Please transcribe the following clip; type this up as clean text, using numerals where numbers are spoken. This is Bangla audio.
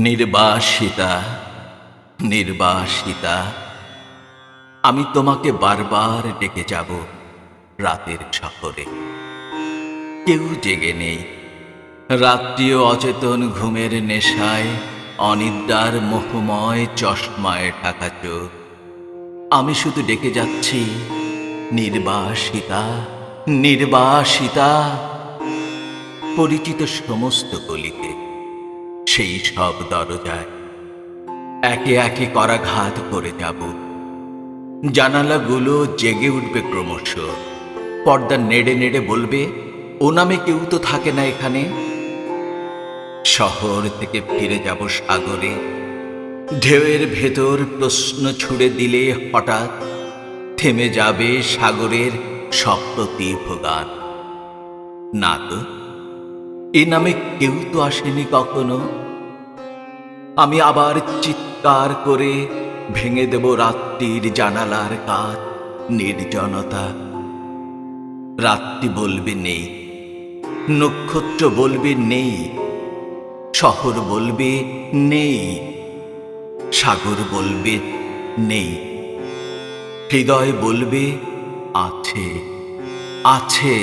নির্বাসিতা, নির্বাসিতা, আমি তোমাকে বারবার ডেকে যাব রাতের শহরে। কেউ জেগে নেই, রাত্রিও অচেতন ঘুমের নেশায়, অনিদ্রার মোহময় চশমায় ঢাকা চোখ। আমি শুধু ডেকে যাচ্ছি, নির্বাসিতা, নির্বাসিতা। পরিচিত সমস্ত গলিতে, সেই সব দরজায় একে একে করাঘাত করে যাব। জানালাগুলো জেগে উঠবে ক্রমশ, পর্দা নেড়ে নেড়ে বলবে, ও নামে কেউ তো থাকে না এখানে। শহর থেকে ফিরে যাব সাগরে, ঢেউয়ের ভেতর প্রশ্ন ছুড়ে দিলে হঠাৎ থেমে যাবে সাগরের সপ্রতিভ গান। না তো, এ নামে কেউ তো আসেনি কখনো। আমি আবার চিৎকার করে ভেঙে দেব রাত্রির জানালার কাঁচ, নির্জনতা। রাত্রি বলবে নেই, নক্ষত্র বলবে নেই, শহর বলবে নেই, সাগর বলবে নেই, হৃদয় বলবে আছে, আছে।